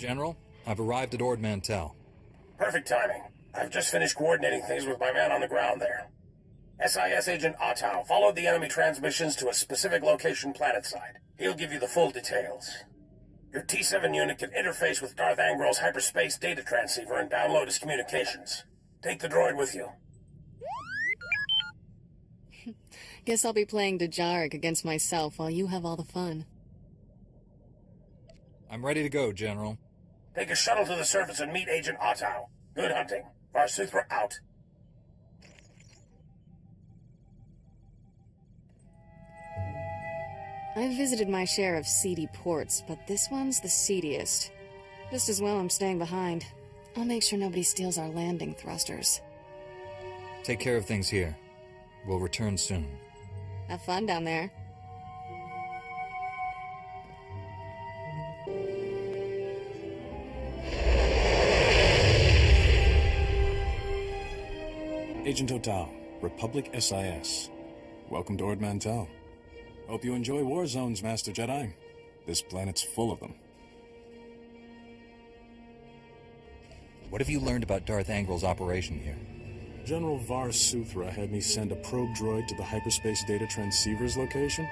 General, I've arrived at Ord Mantell. Perfect timing. I've just finished coordinating things with my man on the ground there. SIS Agent Ottow followed the enemy transmissions to a specific location planetside. He'll give you the full details. Your T7 unit can interface with Darth Angrel's hyperspace data transceiver and download his communications. Take the droid with you. Guess I'll be playing Dejaric against myself while you have all the fun. I'm ready to go, General. Take a shuttle to the surface and meet Agent Ottow. Good hunting. SWTOR out. I've visited my share of seedy ports, but this one's the seediest. Just as well I'm staying behind. I'll make sure nobody steals our landing thrusters. Take care of things here. We'll return soon. Have fun down there. Agent Ottow, Republic SIS. Welcome to Ord Mantell. Hope you enjoy war zones, Master Jedi. This planet's full of them. What have you learned about Darth Angrel's operation here? General SWTOR had me send a probe droid to the hyperspace data transceiver's location.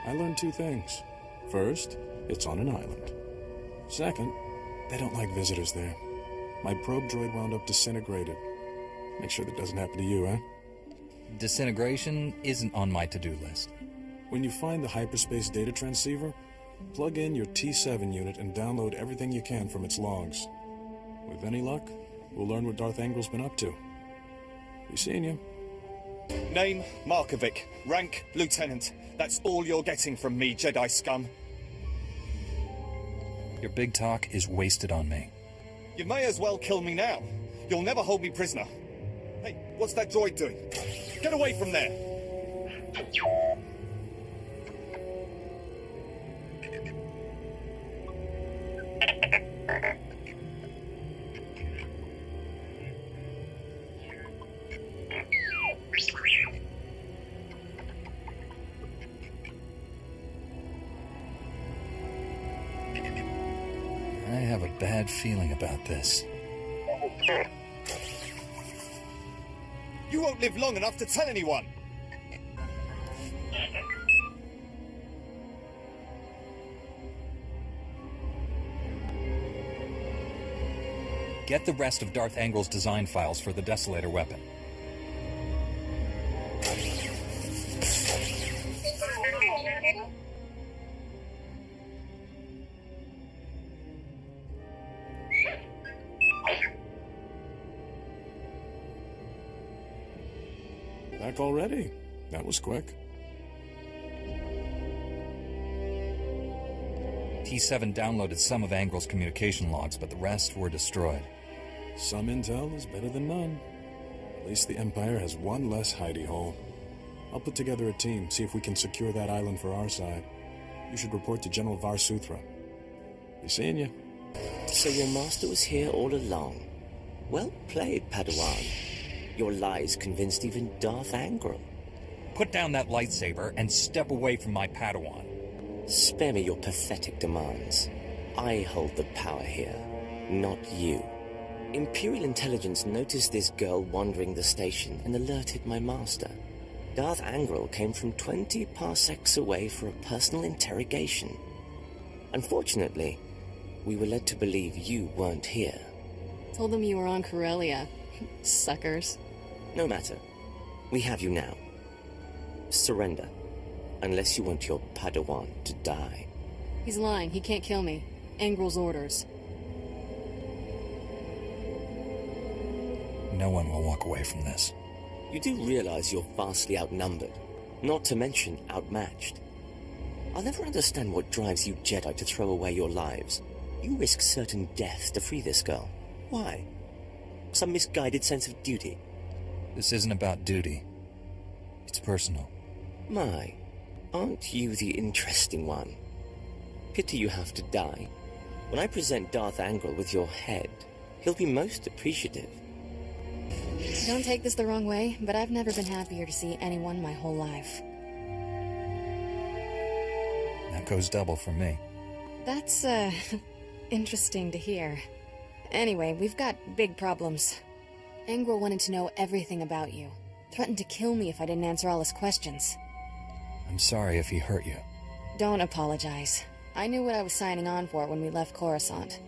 I learned two things. First, it's on an island. Second, they don't like visitors there. My probe droid wound up disintegrated. Make sure that doesn't happen to you, eh? Disintegration isn't on my to-do list. When you find the hyperspace data transceiver, plug in your T7 unit and download everything you can from its logs. With any luck, we'll learn what Darth Angrel's been up to. Be seeing you. Name, Markovic. Rank, Lieutenant. That's all you're getting from me, Jedi scum. Your big talk is wasted on me. You may as well kill me now. You'll never hold me prisoner. Hey, what's that droid doing? Get away from there! I have a bad feeling about this. You won't live long enough to tell anyone! Get the rest of Darth Angrel's design files for the Desolator weapon. Back already? That was quick. T7 downloaded some of Angrel's communication logs, but the rest were destroyed. Some intel is better than none. At least the Empire has one less hidey hole. I'll put together a team, see if we can secure that island for our side. You should report to General SWTOR. Be seeing you. So your master was here all along. Well played, Padawan. Your lies convinced even Darth Angrel. Put down that lightsaber and step away from my Padawan. Spare me your pathetic demands. I hold the power here, not you. Imperial intelligence noticed this girl wandering the station and alerted my master. Darth Angrel came from 20 parsecs away for a personal interrogation. Unfortunately, we were led to believe you weren't here. Told them you were on Corellia. Suckers. No matter. We have you now. Surrender. Unless you want your Padawan to die. He's lying. He can't kill me. Angrel's orders. No one will walk away from this. You do realize you're vastly outnumbered, not to mention outmatched. I'll never understand what drives you Jedi to throw away your lives. You risk certain death to free this girl. Why? Some misguided sense of duty? This isn't about duty. It's personal. My, aren't you the interesting one? Pity you have to die. When I present Darth Angrel with your head, he'll be most appreciative. Don't take this the wrong way, but I've never been happier to see anyone my whole life. That goes double for me. That's, interesting to hear. Anyway, we've got big problems. Angrel wanted to know everything about you. Threatened to kill me if I didn't answer all his questions. I'm sorry if he hurt you. Don't apologize. I knew what I was signing on for when we left Coruscant.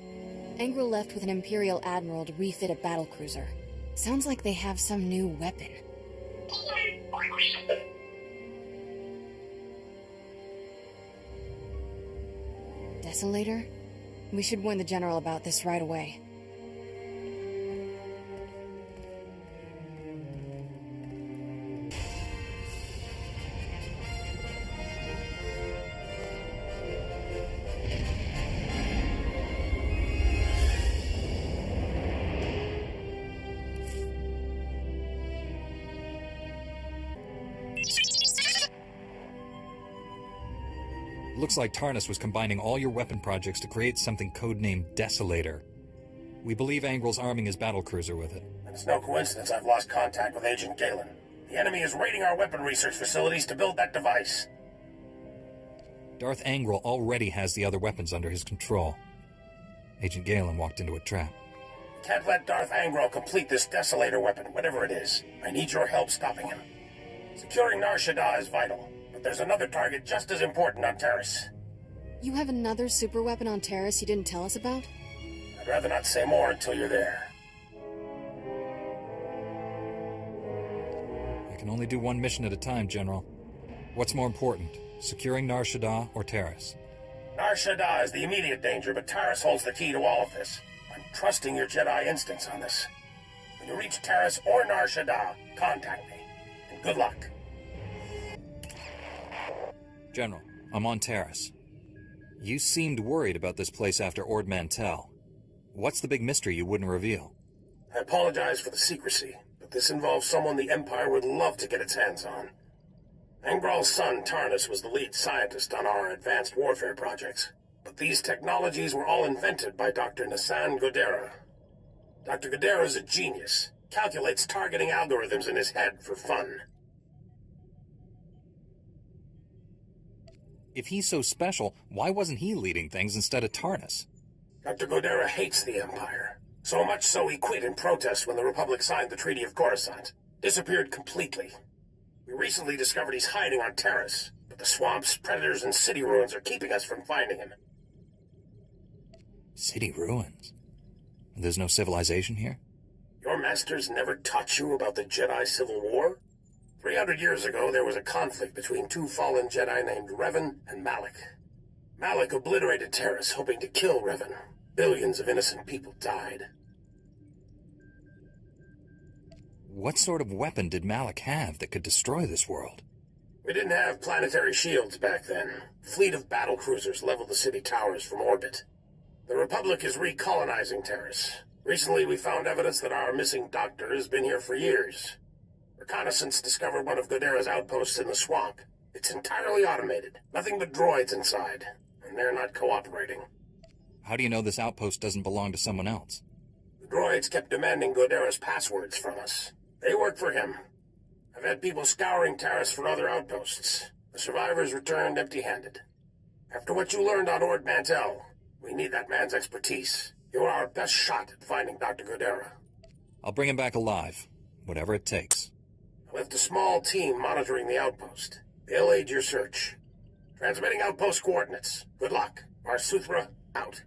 Angrel left with an Imperial Admiral to refit a battlecruiser. Sounds like they have some new weapon. Desolator? We should warn the General about this right away. Looks like Tarnus was combining all your weapon projects to create something codenamed Desolator. We believe Angrel's arming his battlecruiser with it. It's no coincidence I've lost contact with Agent Galen. The enemy is raiding our weapon research facilities to build that device. Darth Angrel already has the other weapons under his control. Agent Galen walked into a trap. Can't let Darth Angrel complete this Desolator weapon, whatever it is. I need your help stopping him. Securing Nar Shaddaa is vital. But there's another target just as important on Taris. You have another super weapon on Taris you didn't tell us about? I'd rather not say more until you're there. I can only do one mission at a time, General. What's more important, securing Nar Shaddaa or Taris? Nar Shaddaa is the immediate danger, but Taris holds the key to all of this. I'm trusting your Jedi instincts on this. When you reach Taris or Nar Shaddaa, contact me. And good luck. General, I'm on Taris. You seemed worried about this place after Ord Mantell. What's the big mystery you wouldn't reveal? I apologize for the secrecy, but this involves someone the Empire would love to get its hands on. Angral's son, Tarnus, was the lead scientist on our advanced warfare projects. But these technologies were all invented by Dr. Nassan Godera. Dr. Godera is a genius. Calculates targeting algorithms in his head for fun. If he's so special, why wasn't he leading things instead of Tarnus? Dr. Godera hates the Empire. So much so he quit in protest when the Republic signed the Treaty of Coruscant. Disappeared completely. We recently discovered he's hiding on Taris, but the swamps, predators, and city ruins are keeping us from finding him. City ruins? There's no civilization here? Your masters never taught you about the Jedi Civil War? 300 years ago, there was a conflict between two fallen Jedi named Revan and Malak. Malak obliterated Taris, hoping to kill Revan. Billions of innocent people died. What sort of weapon did Malak have that could destroy this world? We didn't have planetary shields back then. A fleet of battlecruisers leveled the city towers from orbit. The Republic is recolonizing Taris. Recently, we found evidence that our missing doctor has been here for years. Reconnaissance discovered one of Godera's outposts in the swamp. It's entirely automated. Nothing but droids inside. And they're not cooperating. How do you know this outpost doesn't belong to someone else? The droids kept demanding Godera's passwords from us. They work for him. I've had people scouring Taris for other outposts. The survivors returned empty-handed. After what you learned on Ord Mantell, we need that man's expertise. You're our best shot at finding Dr. Godera. I'll bring him back alive. Whatever it takes. I left a small team monitoring the outpost. They'll aid your search. Transmitting outpost coordinates. Good luck. SWTOR, out.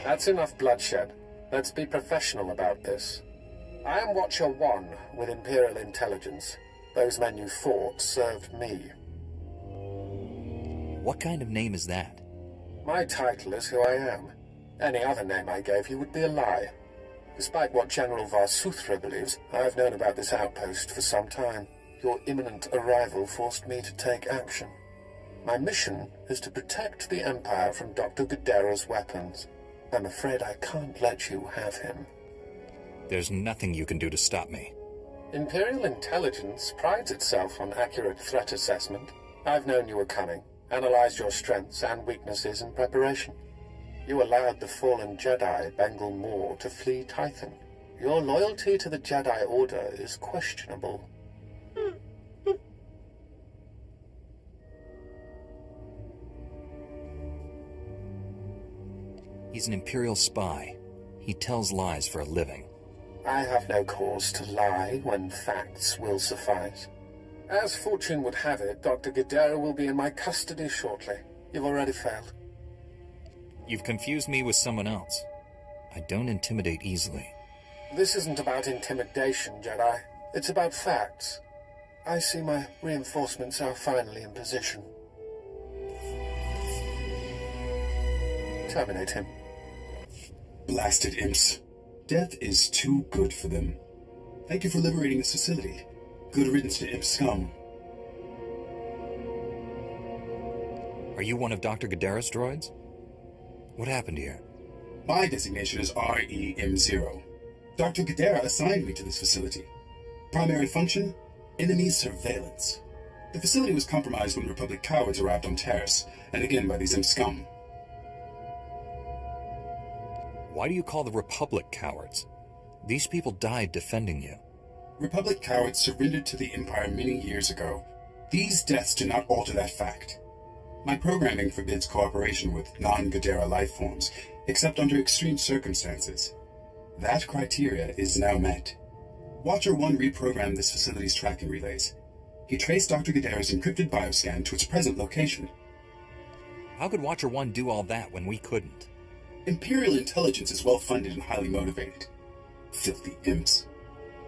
That's enough bloodshed. Let's be professional about this. I am Watcher 1 with Imperial Intelligence. Those men you fought served me. What kind of name is that? My title is who I am. Any other name I gave you would be a lie. Despite what General SWTOR believes, I've known about this outpost for some time. Your imminent arrival forced me to take action. My mission is to protect the Empire from Dr. Godera's weapons. I'm afraid I can't let you have him. There's nothing you can do to stop me. Imperial Intelligence prides itself on accurate threat assessment. I've known you were coming, analyzed your strengths and weaknesses in preparation. You allowed the fallen Jedi, Bengal Moore, to flee Tython. Your loyalty to the Jedi Order is questionable. He's an Imperial spy. He tells lies for a living. I have no cause to lie when facts will suffice. As fortune would have it, Dr. Gadara will be in my custody shortly. You've already failed. You've confused me with someone else. I don't intimidate easily. This isn't about intimidation, Jedi. It's about facts. I see my reinforcements are finally in position. Terminate him. Blasted imps. Death is too good for them. Thank you for liberating this facility. Good riddance to imp scum. Are you one of Dr. Gadara's droids? What happened here? My designation is REM0. Dr. Gadara assigned me to this facility. Primary function? Enemy surveillance. The facility was compromised when Republic cowards arrived on Terrace, and again by these imp scum. Why do you call the Republic cowards? These people died defending you. Republic cowards surrendered to the Empire many years ago. These deaths do not alter that fact. My programming forbids cooperation with non-Gadara life forms, except under extreme circumstances. That criteria is now met. Watcher 1 reprogrammed this facility's tracking relays. He traced Dr. Gadara's encrypted bioscan to its present location. How could Watcher 1 do all that when we couldn't? Imperial intelligence is well-funded and highly motivated. Filthy imps.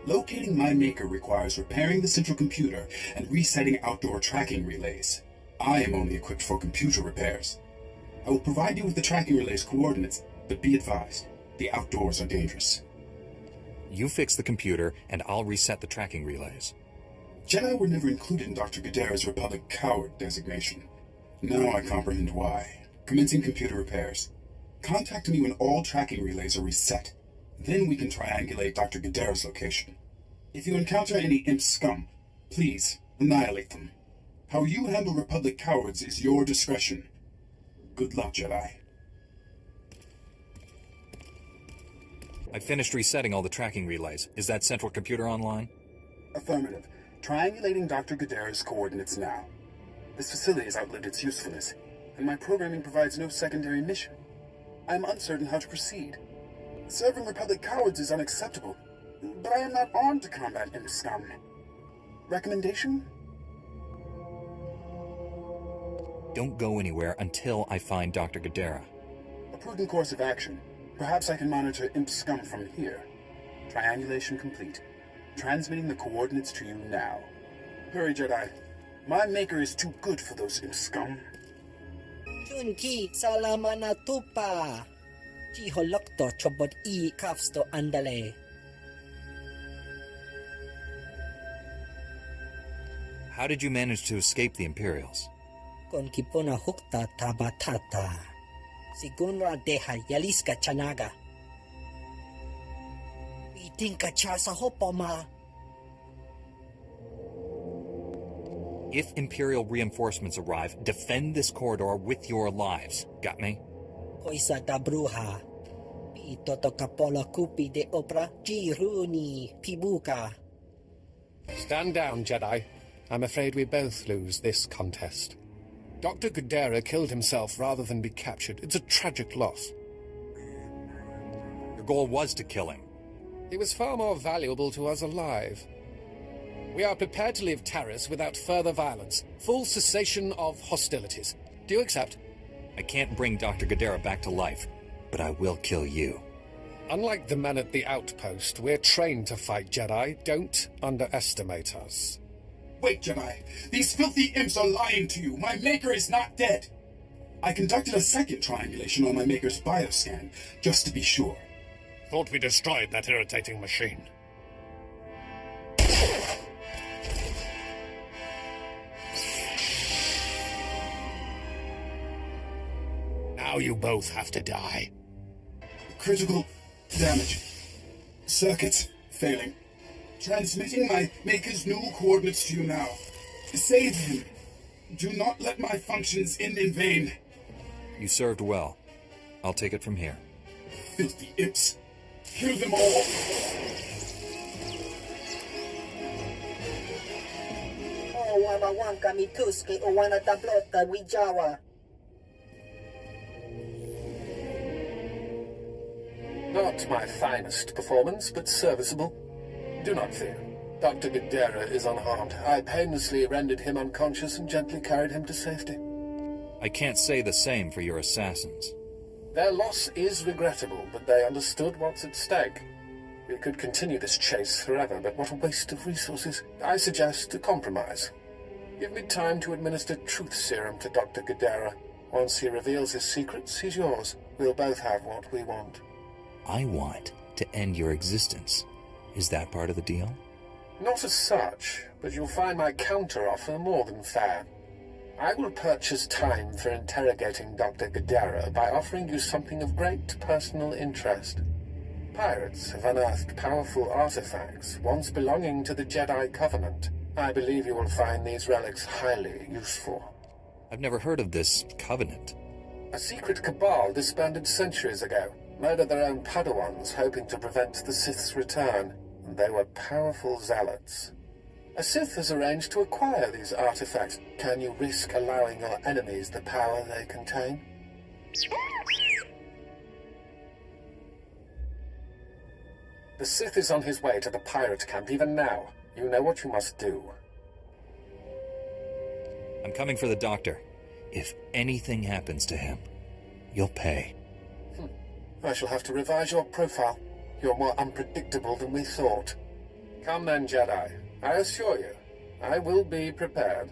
Locating my maker requires repairing the central computer and resetting outdoor tracking relays. I am only equipped for computer repairs. I will provide you with the tracking relay's coordinates, but be advised, the outdoors are dangerous. You fix the computer, and I'll reset the tracking relays. Jedi were never included in Dr. Gadara's Republic coward designation. Now I comprehend why. Commencing computer repairs. Contact me when all tracking relays are reset. Then we can triangulate Dr. Gadara's location. If you encounter any imp scum, please annihilate them. How you handle Republic cowards is your discretion. Good luck, Jedi. I finished resetting all the tracking relays. Is that central computer online? Affirmative. Triangulating Dr. Gadara's coordinates now. This facility has outlived its usefulness, and my programming provides no secondary mission. I am uncertain how to proceed. Serving Republic cowards is unacceptable, but I am not armed to combat imp scum. Recommendation? Don't go anywhere until I find Dr. Gadara. A prudent course of action. Perhaps I can monitor imp scum from here. Triangulation complete. Transmitting the coordinates to you now. Hurry, Jedi. My maker is too good for those imp scum. Junki, salama na tupa. Jiholokto chobot I kafsto andale. How did you manage to escape the Imperials? Con kipona hukta tabatata. Sigunra deha yaliska chanaga. Itinka chasa hopoma. If Imperial reinforcements arrive, defend this corridor with your lives. Got me? Koisa da bruja. Pitoto kapola kupi de opera jiruni pibuka. Stand down, Jedi. I'm afraid we both lose this contest. Dr. Gadara killed himself rather than be captured. It's a tragic loss. Your goal was to kill him. He was far more valuable to us alive. We are prepared to leave Taris without further violence. Full cessation of hostilities. Do you accept? I can't bring Dr. Gadara back to life, but I will kill you. Unlike the men at the outpost, we're trained to fight, Jedi. Don't underestimate us. Wait, Jedi. These filthy imps are lying to you. My maker is not dead. I conducted a second triangulation on my maker's bioscan, just to be sure. Thought we destroyed that irritating machine. Now you both have to die. Critical damage. Circuits failing. Transmitting my maker's new coordinates to you now. Save him. Do not let my functions end in vain. You served well. I'll take it from here. Filthy imps. Kill them all. Oh, wama wanka mituski o wana tablota wijawa. Not my finest performance, but serviceable. Do not fear. Dr. Gadara is unharmed. I painlessly rendered him unconscious and gently carried him to safety. I can't say the same for your assassins. Their loss is regrettable, but they understood what's at stake. We could continue this chase forever, but what a waste of resources. I suggest a compromise. Give me time to administer truth serum to Dr. Gadara. Once he reveals his secrets, he's yours. We'll both have what we want. I want to end your existence. Is that part of the deal? Not as such, but you'll find my counter-offer more than fair. I will purchase time for interrogating Dr. Gadara by offering you something of great personal interest. Pirates have unearthed powerful artifacts, once belonging to the Jedi Covenant. I believe you will find these relics highly useful. I've never heard of this Covenant. A secret cabal disbanded centuries ago, murdered their own Padawans hoping to prevent the Sith's return. They were powerful zealots. A Sith has arranged to acquire these artifacts. Can you risk allowing your enemies the power they contain? The Sith is on his way to the pirate camp even now. You know what you must do. I'm coming for the doctor. If anything happens to him, you'll pay. I shall have to revise your profile. You're more unpredictable than we thought. Come then, Jedi. I assure you, I will be prepared.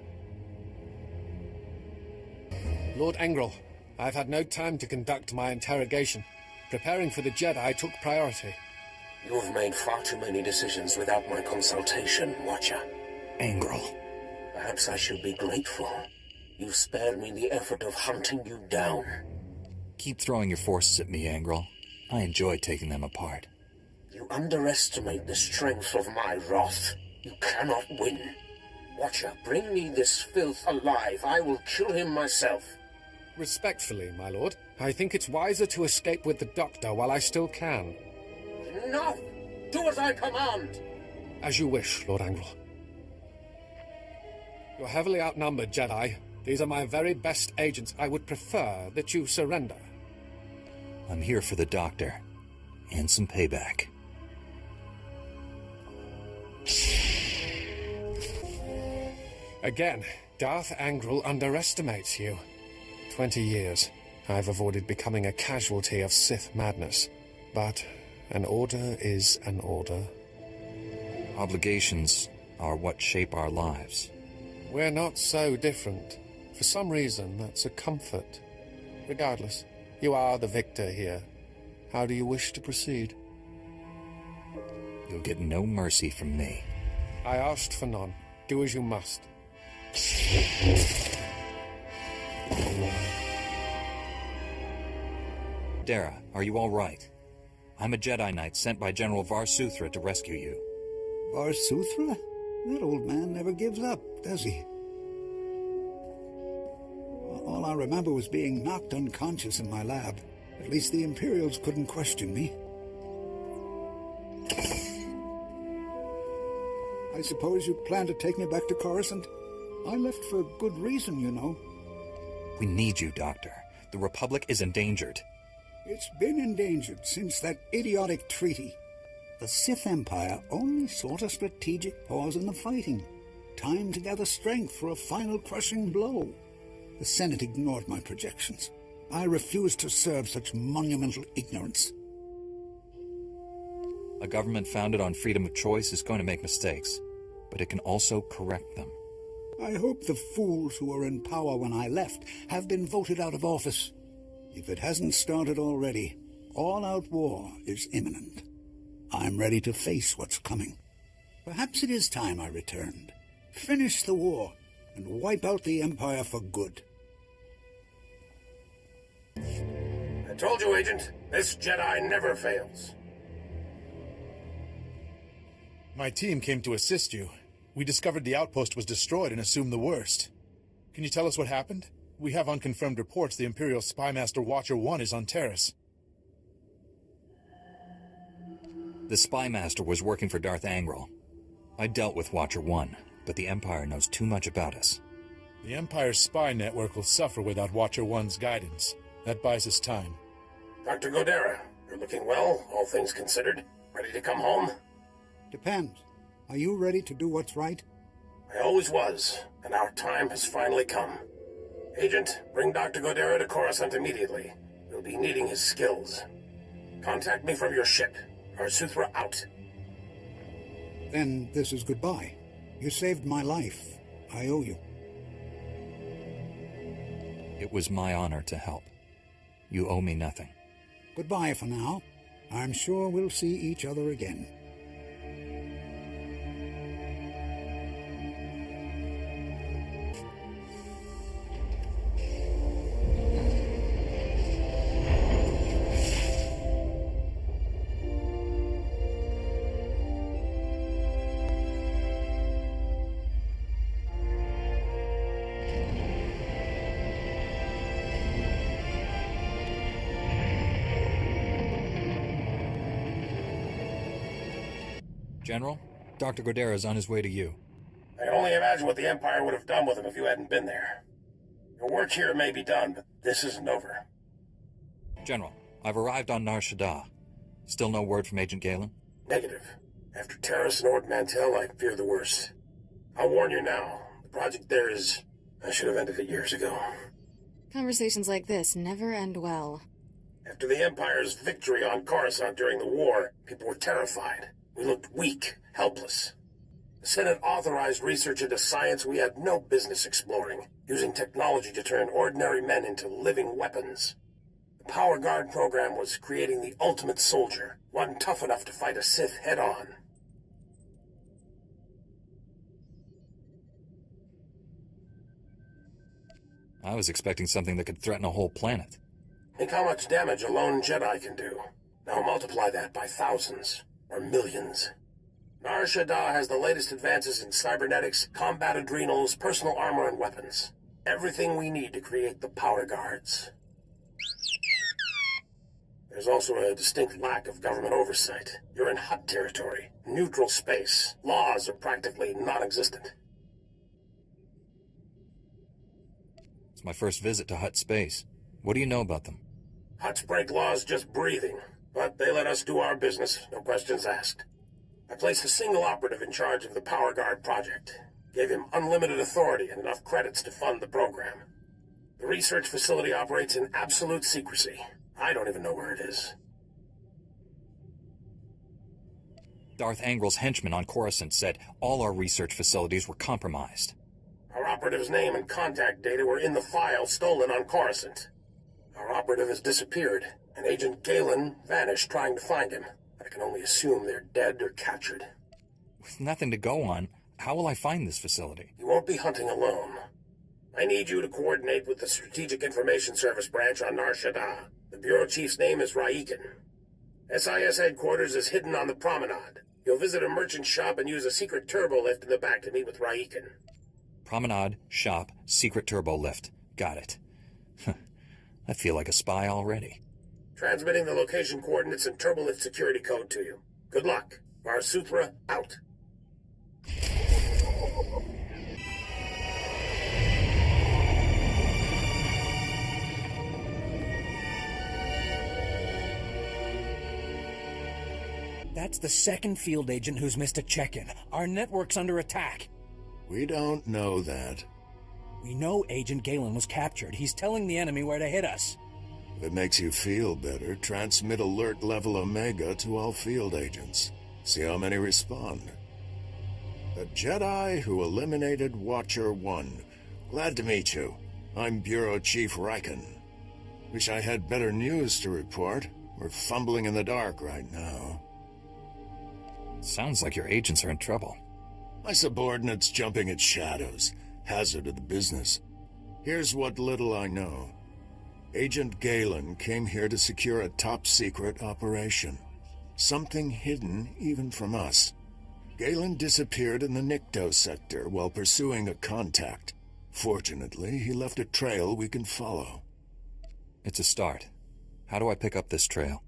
Lord Engrel, I've had no time to conduct my interrogation. Preparing for the Jedi took priority. You've made far too many decisions without my consultation, Watcher. Engrel. Perhaps I should be grateful. You've spared me the effort of hunting you down. Keep throwing your forces at me, Engrel. I enjoy taking them apart. You underestimate the strength of my wrath. You cannot win. Watcher, bring me this filth alive. I will kill him myself. Respectfully, my lord, I think it's wiser to escape with the Doctor while I still can. Enough! Do as I command! As you wish, Lord Engrel. You're heavily outnumbered, Jedi. These are my very best agents. I would prefer that you surrender. I'm here for the Doctor. And some payback. Again, Darth Angrel underestimates you. 20 years. I've avoided becoming a casualty of Sith madness. But an order is an order. Obligations are what shape our lives. We're not so different. For some reason, that's a comfort. Regardless, you are the victor here. How do you wish to proceed? You'll get no mercy from me. I asked for none. Do as you must. Dara, are you all right? I'm a Jedi Knight sent by General SWTOR to rescue you. SWTOR? That old man never gives up, does he? All I remember was being knocked unconscious in my lab. At least the Imperials couldn't question me. I suppose you plan to take me back to Coruscant? I left for good reason, you know. We need you, Doctor. The Republic is endangered. It's been endangered since that idiotic treaty. The Sith Empire only sought a strategic pause in the fighting. Time to gather strength for a final crushing blow. The Senate ignored my projections. I refused to serve such monumental ignorance. A government founded on freedom of choice is going to make mistakes, but it can also correct them. I hope the fools who were in power when I left have been voted out of office. If it hasn't started already, all-out war is imminent. I'm ready to face what's coming. Perhaps it is time I returned. Finish the war and wipe out the Empire for good. I told you, Agent, this Jedi never fails. My team came to assist you. We discovered the outpost was destroyed and assumed the worst. Can you tell us what happened? We have unconfirmed reports the Imperial Spymaster Watcher 1 is on Terrace. The Spymaster was working for Darth Angrel. I dealt with Watcher 1, but the Empire knows too much about us. The Empire's spy network will suffer without Watcher 1's guidance. That buys us time. Dr. Godera, We're looking well, all things considered. Ready to come home? Depends. Are you ready to do what's right? I always was, and our time has finally come. Agent, bring Dr. Godera to Coruscant immediately. We'll be needing his skills. Contact me from your ship. SWTOR out. Then this is goodbye. You saved my life. I owe you. It was my honor to help. You owe me nothing. Goodbye for now. I'm sure we'll see each other again. General, Dr. Godera is on his way to you. I can only imagine what the Empire would have done with him if you hadn't been there. Your work here may be done, but this isn't over. General, I've arrived on Nar Shaddaa. Still no word from Agent Galen? Negative. After Terrace and Ord Mantell, I fear the worst. I'll warn you now. The project there is... I should have ended it years ago. Conversations like this never end well. After the Empire's victory on Coruscant during the war, people were terrified. We looked weak, helpless. The Senate authorized research into science we had no business exploring, using technology to turn ordinary men into living weapons. The Power Guard program was creating the ultimate soldier, one tough enough to fight a Sith head-on. I was expecting something that could threaten a whole planet. Think how much damage a lone Jedi can do. Now multiply that by thousands. Or millions. Nar Shaddaa has the latest advances in cybernetics, combat adrenals, personal armor, and weapons. Everything we need to create the Power Guards. There's also a distinct lack of government oversight. You're in Hutt territory, neutral space. Laws are practically non-existent. It's my first visit to Hutt space. What do you know about them? Hutts break laws just breathing. But they let us do our business, no questions asked. I placed a single operative in charge of the Power Guard project. Gave him unlimited authority and enough credits to fund the program. The research facility operates in absolute secrecy. I don't even know where it is. Darth Angrel's henchmen on Coruscant said all our research facilities were compromised. Our operative's name and contact data were in the file stolen on Coruscant. Our operative has disappeared, and Agent Galen vanished trying to find him. I can only assume they're dead or captured. With nothing to go on, how will I find this facility? You won't be hunting alone. I need you to coordinate with the Strategic Information Service branch on Nar Shaddaa. The Bureau Chief's name is Raiken. SIS headquarters is hidden on the promenade. You'll visit a merchant shop and use a secret turbo lift in the back to meet with Raiken. Promenade, shop, secret turbo lift. Got it. I feel like a spy already. Transmitting the location coordinates and turbolift security code to you. Good luck. SWTOR out. That's the second field agent who's missed a check-in. Our network's under attack. We don't know that. We know Agent Galen was captured. He's telling the enemy where to hit us. If it makes you feel better, transmit alert level Omega to all field agents. See how many respond. The Jedi who eliminated Watcher 1. Glad to meet you. I'm Bureau Chief Raiken. Wish I had better news to report. We're fumbling in the dark right now. Sounds like your agents are in trouble. My subordinates jumping at shadows. Hazard of the business. Here's what little I know. Agent Galen came here to secure a top-secret operation. Something hidden even from us. Galen disappeared in the Nikto sector while pursuing a contact. Fortunately, he left a trail we can follow. It's a start. How do I pick up this trail?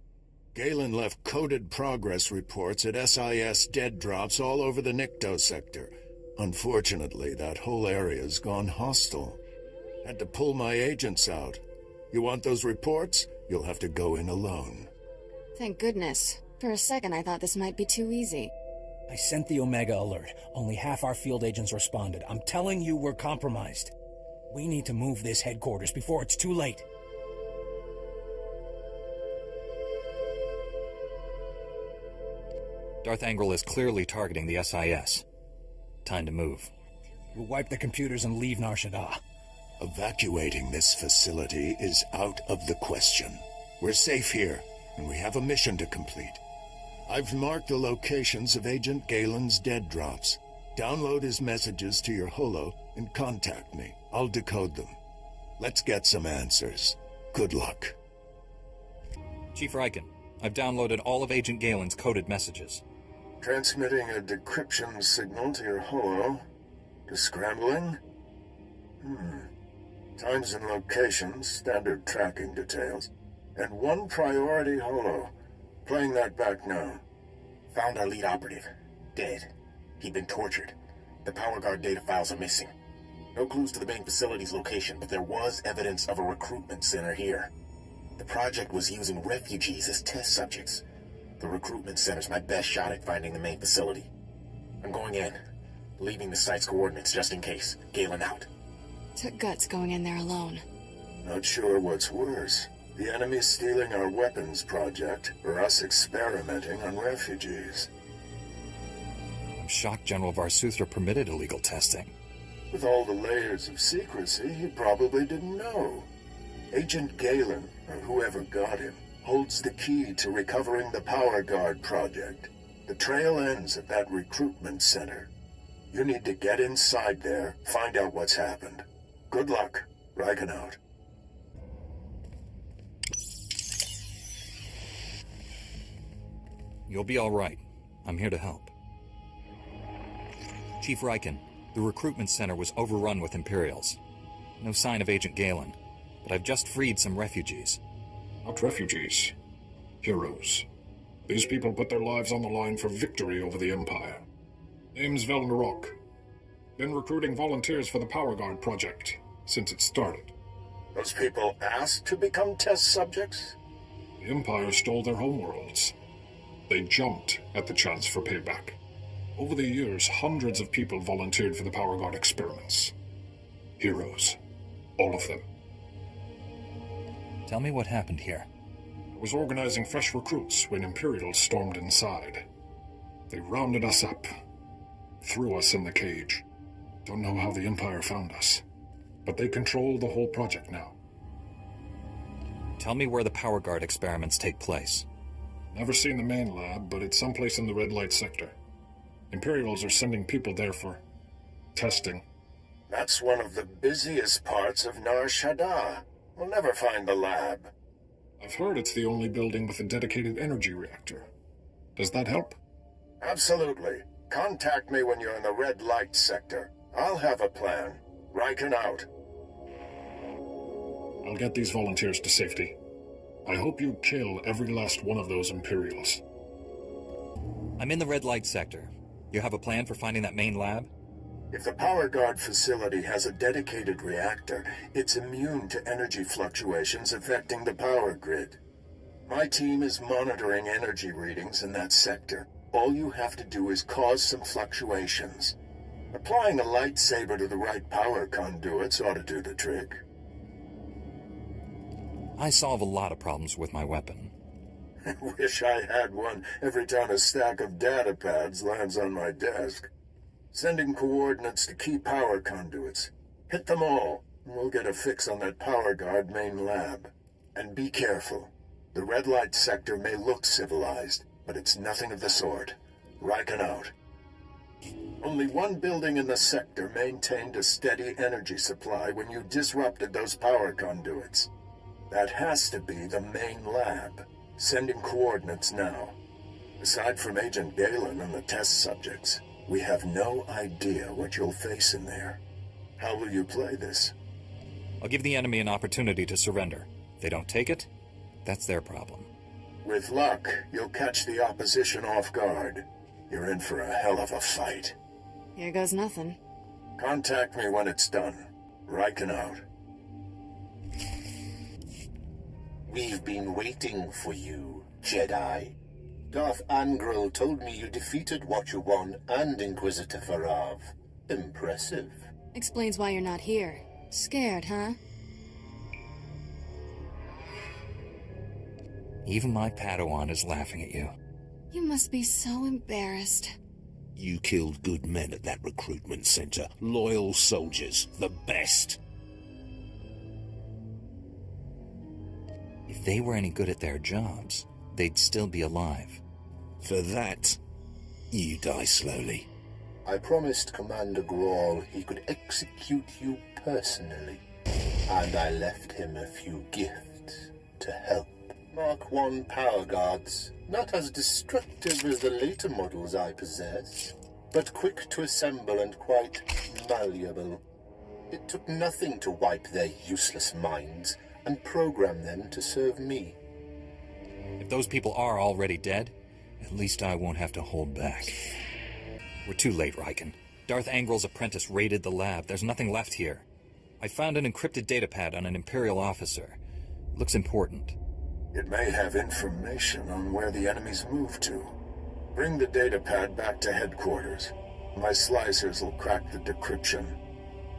Galen left coded progress reports at SIS dead drops all over the Nikto sector. Unfortunately, that whole area's gone hostile. Had to pull my agents out. You want those reports? You'll have to go in alone. Thank goodness. For a second I thought this might be too easy. I sent the Omega alert. Only half our field agents responded. I'm telling you, we're compromised. We need to move this headquarters before it's too late. Darth Angral is clearly targeting the SIS. Time to move. We'll wipe the computers and leave Nar Shaddaa. Evacuating this facility is out of the question. We're safe here, and we have a mission to complete. I've marked the locations of Agent Galen's dead drops. Download his messages to your holo and contact me. I'll decode them. Let's get some answers. Good luck. Chief Riken, I've downloaded all of Agent Galen's coded messages. Transmitting a decryption signal to your holo. Descrambling? Times and locations, standard tracking details. And one priority holo. Playing that back now. Found our lead operative. Dead. He'd been tortured. The power guard data files are missing. No clues to the main facility's location, but there was evidence of a recruitment center here. The project was using refugees as test subjects. The recruitment center's my best shot at finding the main facility. I'm going in, leaving the site's coordinates just in case. Galen out. Took guts going in there alone. Not sure what's worse. The enemy stealing our weapons project, or us experimenting on refugees. I'm shocked General VarSuthra permitted illegal testing. With all the layers of secrecy, he probably didn't know. Agent Galen, or whoever got him, holds the key to recovering the Power Guard project. The trail ends at that recruitment center. You need to get inside there, find out what's happened. Good luck. Riken out. You'll be all right. I'm here to help. Chief Riken, the recruitment center was overrun with Imperials. No sign of Agent Galen, but I've just freed some refugees. Not refugees. Heroes. These people put their lives on the line for victory over the Empire. Name's Velnarok. Been recruiting volunteers for the Power Guard project since it started. Those people asked to become test subjects? The Empire stole their homeworlds. They jumped at the chance for payback. Over the years, hundreds of people volunteered for the Power Guard experiments. Heroes. All of them. Tell me what happened here. I was organizing fresh recruits when Imperials stormed inside. They rounded us up. Threw us in the cage. Don't know how the Empire found us. But they control the whole project now. Tell me where the Power Guard experiments take place. Never seen the main lab, but it's someplace in the red light sector. Imperials are sending people there for testing. That's one of the busiest parts of Nar Shaddaa. We'll never find the lab. I've heard it's the only building with a dedicated energy reactor. Does that help? Absolutely. Contact me when you're in the red light sector. I'll have a plan. Riken out. I'll get these volunteers to safety. I hope you kill every last one of those Imperials. I'm in the red light sector. You have a plan for finding that main lab? If the Power Guard facility has a dedicated reactor, it's immune to energy fluctuations affecting the power grid. My team is monitoring energy readings in that sector. All you have to do is cause some fluctuations. Applying a lightsaber to the right power conduits ought to do the trick. I solve a lot of problems with my weapon. Wish I had one every time a stack of data pads lands on my desk. Sending coordinates to key power conduits. Hit them all, and we'll get a fix on that Power Guard main lab. And be careful. The red light sector may look civilized, but it's nothing of the sort. Riken out. Only one building in the sector maintained a steady energy supply when you disrupted those power conduits. That has to be the main lab. Sending coordinates now. Aside from Agent Galen and the test subjects, we have no idea what you'll face in there. How will you play this? I'll give the enemy an opportunity to surrender. If they don't take it, that's their problem. With luck, you'll catch the opposition off guard. You're in for a hell of a fight. Here goes nothing. Contact me when it's done. Riken out. We've been waiting for you. Jedi. Darth Angral told me you defeated Watcher 1 and Inquisitor Varav. Impressive. Explains why you're not here. Scared, huh? Even my Padawan is laughing at you. You must be so embarrassed. You killed good men at that recruitment center. Loyal soldiers. The best. If they were any good at their jobs, they'd still be alive. For that, you die slowly. I promised Commander Grawl he could execute you personally. And I left him a few gifts to help. Mark 1 power guards, not as destructive as the later models I possess, but quick to assemble and quite malleable. It took nothing to wipe their useless minds and program them to serve me. If those people are already dead, at least I won't have to hold back. We're too late, Riken. Darth Angral's apprentice raided the lab. There's nothing left here. I found an encrypted datapad on an Imperial officer. Looks important. It may have information on where the enemy's moved to. Bring the datapad back to headquarters. My slicers will crack the decryption.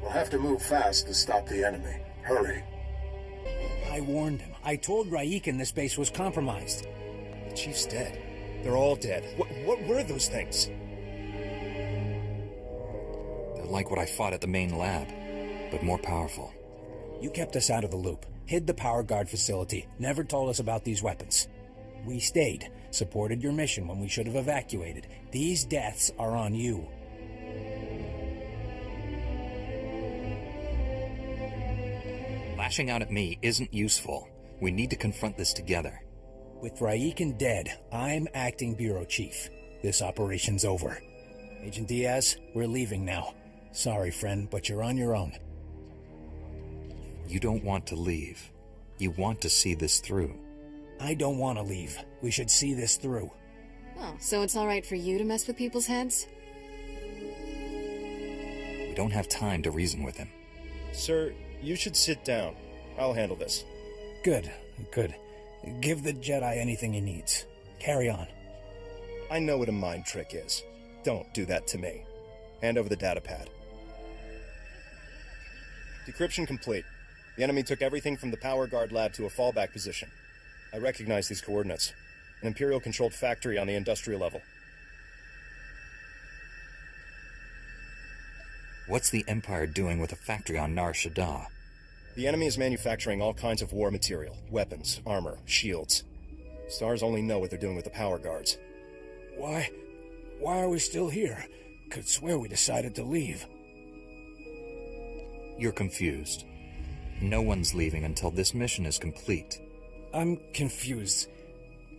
We'll have to move fast to stop the enemy. Hurry. I warned him. I told Raiken this base was compromised. The Chief's dead. They're all dead. What were those things? They're like what I fought at the main lab, but more powerful. You kept us out of the loop, hid the power guard facility, never told us about these weapons. We stayed, supported your mission when we should have evacuated. These deaths are on you. Lashing out at me isn't useful. We need to confront this together. With Raiken dead, I'm acting Bureau Chief. This operation's over. Agent Diaz, we're leaving now. Sorry, friend, but you're on your own. You don't want to leave. You want to see this through. I don't want to leave. We should see this through. Oh, so it's all right for you to mess with people's heads? We don't have time to reason with him. Sir, you should sit down. I'll handle this. Good. Give the Jedi anything he needs. Carry on. I know what a mind trick is. Don't do that to me. Hand over the datapad. Decryption complete. The enemy took everything from the power guard lab to a fallback position. I recognize these coordinates. An Imperial-controlled factory on the industrial level. What's the Empire doing with a factory on Nar Shaddaa? The enemy is manufacturing all kinds of war material. Weapons, armor, shields. Stars only know what they're doing with the power guards. Why are we still here? Could swear we decided to leave. You're confused. No one's leaving until this mission is complete. I'm confused.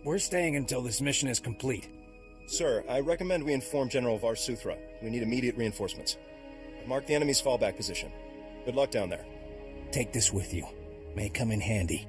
We're staying until this mission is complete. Sir, I recommend we inform General VarSuthra. We need immediate reinforcements. Mark the enemy's fallback position. Good luck down there. Take this with you. May come in handy.